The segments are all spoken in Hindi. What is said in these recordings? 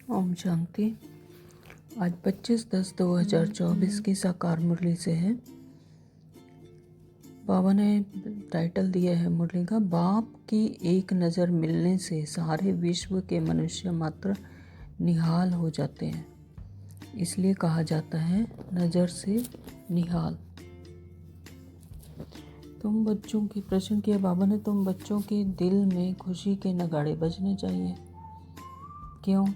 ओम शांति। आज 25/10/2024 की साकार मुरली से है। बाबा ने टाइटल दिया है मुरली का, बाप की एक नज़र मिलने से सारे विश्व के मनुष्य मात्र निहाल हो जाते हैं। इसलिए कहा जाता है नज़र से निहाल। तुम बच्चों की प्रश्न किया बाबा ने, तुम बच्चों के दिल में खुशी के नगाड़े बजने चाहिए। क्यों?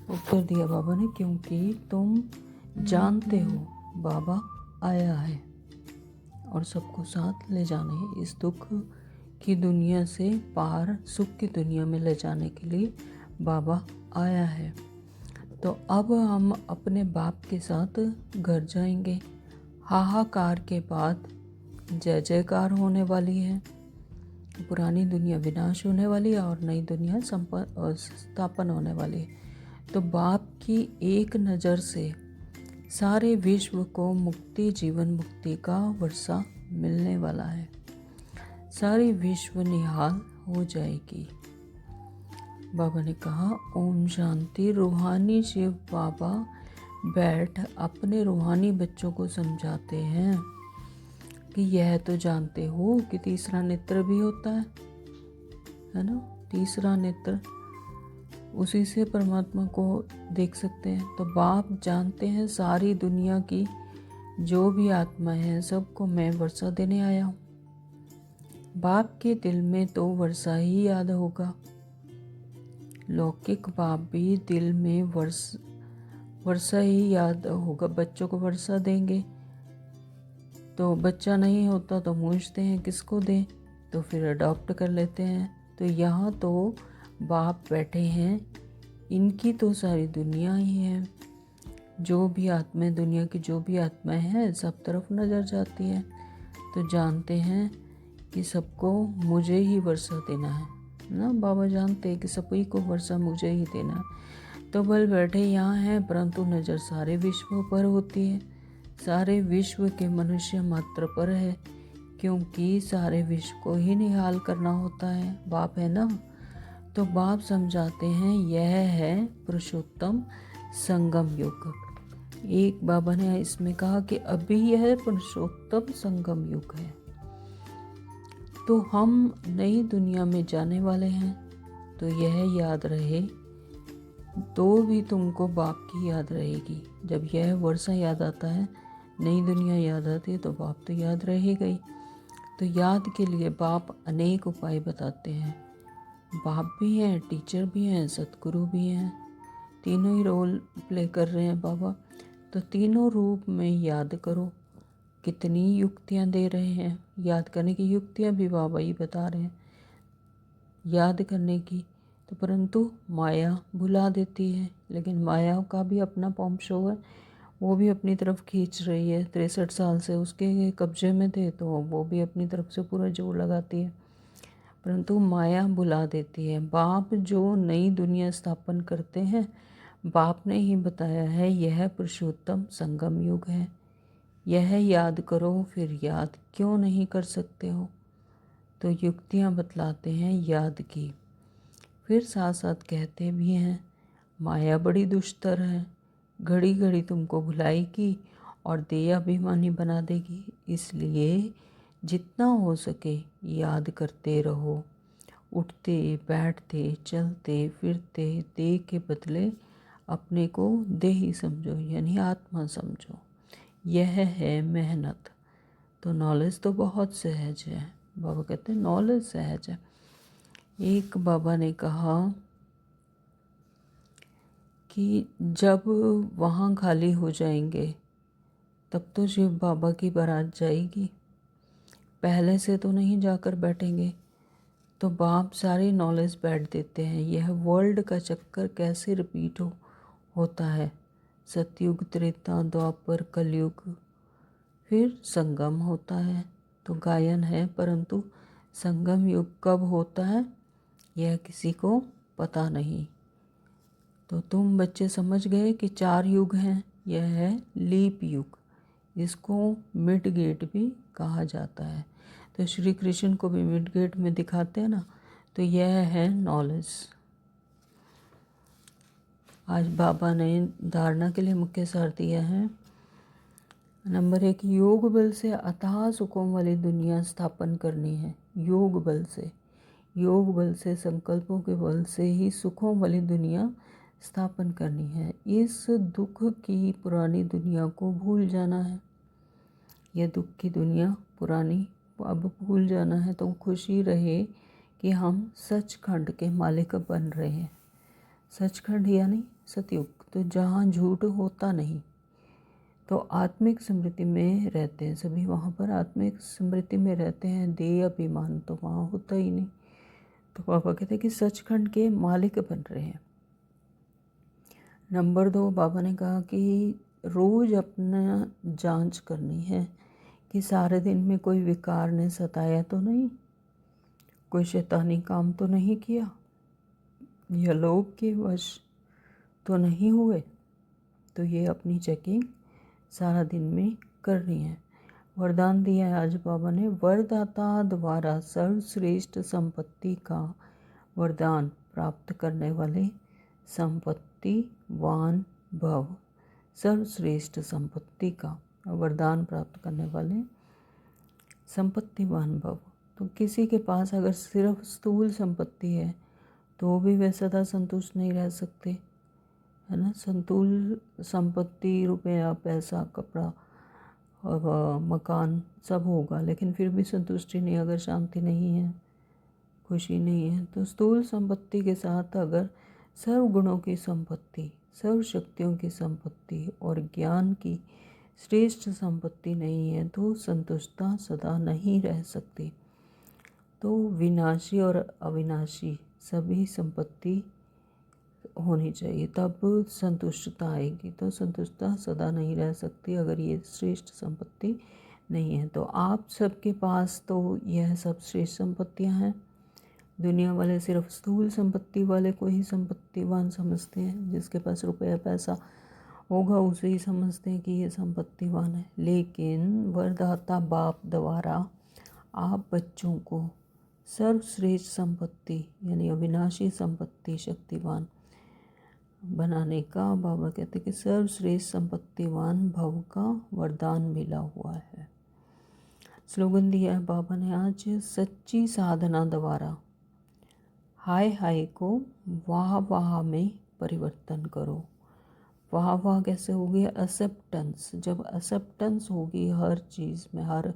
उत्तर दिया बाबा ने, क्योंकि तुम जानते हो बाबा आया है और सबको साथ ले जाने, इस दुख की दुनिया से पार सुख की दुनिया में ले जाने के लिए बाबा आया है। तो अब हम अपने बाप के साथ घर जाएंगे। हाहाकार के बाद जय जयकार होने वाली है। पुरानी दुनिया विनाश होने वाली है और नई दुनिया स्थापन होने वाली है। तो बाप की एक नज़र से सारे विश्व को मुक्ति, जीवन मुक्ति का वर्षा मिलने वाला है। सारी विश्व निहाल हो जाएगी। बाबा ने कहा ओम शांति। रूहानी शिव बाबा बैठ अपने रूहानी बच्चों को समझाते हैं कि यह तो जानते हो कि तीसरा नेत्र भी होता है ना। तीसरा नेत्र, उसी से परमात्मा को देख सकते हैं। तो बाप जानते हैं सारी दुनिया की जो भी आत्मा है सबको मैं वर्षा देने आया हूँ। बाप के दिल में तो वर्षा ही याद होगा। लौकिक बाप भी दिल में वर्षा ही याद होगा। बच्चों को वर्षा देंगे तो बच्चा नहीं होता तो पूछते हैं किसको दें, तो फिर अडॉप्ट कर लेते हैं। तो यहाँ तो बाप बैठे हैं, इनकी तो सारी दुनिया ही है। जो भी आत्माएं, दुनिया की जो भी आत्माएं हैं सब तरफ नज़र जाती है। तो जानते हैं कि सबको मुझे ही वर्षा देना है ना। बाबा जानते हैं कि सभी को वर्षा मुझे ही देना है। तो बल बैठे यहाँ हैं, परंतु नज़र सारे विश्व पर होती है। सारे विश्व के मनुष्य मात्र पर है, क्योंकि सारे विश्व को ही निहाल करना होता है। बाप है ना। तो बाप समझाते हैं यह है पुरुषोत्तम संगम युग। एक बाबा ने इसमें कहा कि अभी यह पुरुषोत्तम संगम युग है। तो हम नई दुनिया में जाने वाले हैं। तो यह याद रहे, तो भी तुमको बाप की याद रहेगी। जब यह वर्षा याद आता है, नई दुनिया याद आती है, तो बाप तो याद रहेगा ही। तो याद के लिए बाप अनेक उपाय बताते हैं। बाप भी हैं, टीचर भी हैं, सतगुरु भी हैं। तीनों ही रोल प्ले कर रहे हैं बाबा। तो तीनों रूप में याद करो। कितनी युक्तियाँ दे रहे हैं। याद करने की युक्तियाँ भी बाबा ही बता रहे हैं याद करने की। तो परंतु माया भुला देती है, लेकिन माया का भी अपना पॉम्प शो है, वो भी अपनी तरफ खींच रही है। 63 साल से उसके कब्जे में थे, तो वो भी अपनी तरफ से पूरा जोर लगाती है, परंतु माया भुला देती है। बाप जो नई दुनिया स्थापन करते हैं, बाप ने ही बताया है यह पुरुषोत्तम संगम युग है। यह याद करो। फिर याद क्यों नहीं कर सकते हो? तो युक्तियाँ बतलाते हैं याद की। फिर साथ साथ कहते भी हैं माया बड़ी दुष्टर है, घड़ी घड़ी तुमको भुलाएगी और देहाभिमानी बना देगी। इसलिए जितना हो सके याद करते रहो। उठते बैठते चलते फिरते देह के बदले अपने को देही समझो, यानी आत्मा समझो। यह है मेहनत। तो नॉलेज तो बहुत सहज है। बाबा कहते हैं नॉलेज सहज है। एक बाबा ने कहा कि जब वहाँ खाली हो जाएंगे तब तो शिव बाबा की बारात जाएगी, पहले से तो नहीं जाकर बैठेंगे। तो बाप सारी नॉलेज बैठ देते हैं। यह वर्ल्ड का चक्कर कैसे रिपीट होता है। सतयुग, त्रेता, द्वापर, कलयुग, फिर संगम होता है। तो गायन है, परंतु संगम युग कब होता है यह किसी को पता नहीं। तो तुम बच्चे समझ गए कि 4 युग हैं। यह है लीप युग, इसको मिड गेट भी कहा जाता है। तो श्री कृष्ण को भी मिड गेट में दिखाते हैं ना। तो यह है नॉलेज। आज बाबा ने धारणा के लिए मुख्य सार दिया है। नंबर 1, योग बल से अथाह सुखों वाली दुनिया स्थापन करनी है। योग बल से संकल्पों के बल से ही सुखों वाली दुनिया स्थापन करनी है। इस दुख की पुरानी दुनिया को भूल जाना है। यह दुख की दुनिया पुरानी अब भूल जाना है। तो खुशी रहे कि हम सचखंड के मालिक बन रहे हैं। सचखंड यानी सतयुग, तो जहाँ झूठ होता नहीं, तो आत्मिक स्मृति में रहते हैं सभी। वहाँ पर आत्मिक स्मृति में रहते हैं। देह अभिमान तो वहाँ होता ही नहीं। तो बाबा कहते हैं कि सचखंड के मालिक बन रहे हैं। नंबर 2, बाबा ने कहा कि रोज़ अपना जांच करनी है कि सारे दिन में कोई विकार ने सताया तो नहीं, कोई शैतानी काम तो नहीं किया, या लोभ के वश तो नहीं हुए। तो ये अपनी चेकिंग सारा दिन में करनी है। वरदान दिया है आज बाबा ने, वरदाता द्वारा सर्वश्रेष्ठ संपत्ति का वरदान प्राप्त करने वाले संपत्तिवान भव। सर्वश्रेष्ठ संपत्ति का वरदान प्राप्त करने वाले संपत्तिवान भव। तो किसी के पास अगर सिर्फ स्थूल संपत्ति है तो भी वे सदा संतुष्ट नहीं रह सकते, है ना। संतुल संपत्ति, रुपया, पैसा, कपड़ा और मकान सब होगा, लेकिन फिर भी संतुष्टि नहीं, अगर शांति नहीं है, खुशी नहीं है। तो स्थूल संपत्ति के साथ अगर सर्व गुणों की संपत्ति, सर्व शक्तियों की संपत्ति और ज्ञान की श्रेष्ठ संपत्ति नहीं है तो संतुष्टता सदा नहीं रह सकती। तो विनाशी और अविनाशी सभी संपत्ति होनी चाहिए, तब संतुष्टता आएगी। तो संतुष्टता सदा नहीं रह सकती अगर ये श्रेष्ठ संपत्ति नहीं है। तो आप सबके पास तो यह सब श्रेष्ठ संपत्तियां हैं। दुनिया वाले सिर्फ स्थूल संपत्ति वाले को ही संपत्तिवान समझते हैं। जिसके पास रुपया पैसा होगा उसे ही समझते हैं कि ये संपत्तिवान है। लेकिन वरदाता बाप द्वारा आप बच्चों को सर्वश्रेष्ठ संपत्ति यानी अविनाशी संपत्ति शक्तिवान बनाने का, बाबा कहते कि सर्वश्रेष्ठ संपत्तिवान भव का वरदान मिला हुआ है। स्लोगन दिया है बाबा ने आज, सच्ची साधना द्वारा हाय हाय को वाह वाह में परिवर्तन करो। वाह वाह कैसे होगी? एक्सेप्टेंस। जब एक्सेप्टेंस होगी हर चीज़ में, हर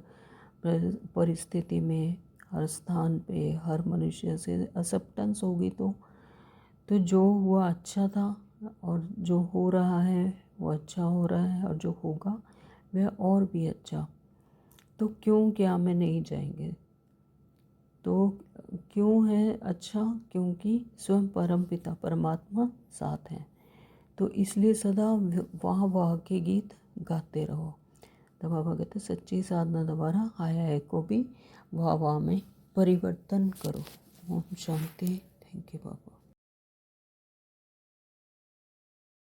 परिस्थिति में, हर स्थान पे, हर मनुष्य से एक्सेप्टेंस होगी तो जो हुआ अच्छा था और जो हो रहा है वो अच्छा हो रहा है और जो होगा वह और भी अच्छा। तो क्यों क्या में नहीं जाएंगे। तो क्यों है अच्छा? क्योंकि स्वयं परमपिता परमात्मा साथ हैं। तो इसलिए सदा वाह वाह के गीत गाते रहो। तो बाबा कहते सच्ची साधना द्वारा हाय हाय को भी वाह वाह में परिवर्तन करो। Om Shanti. Thank you Baba.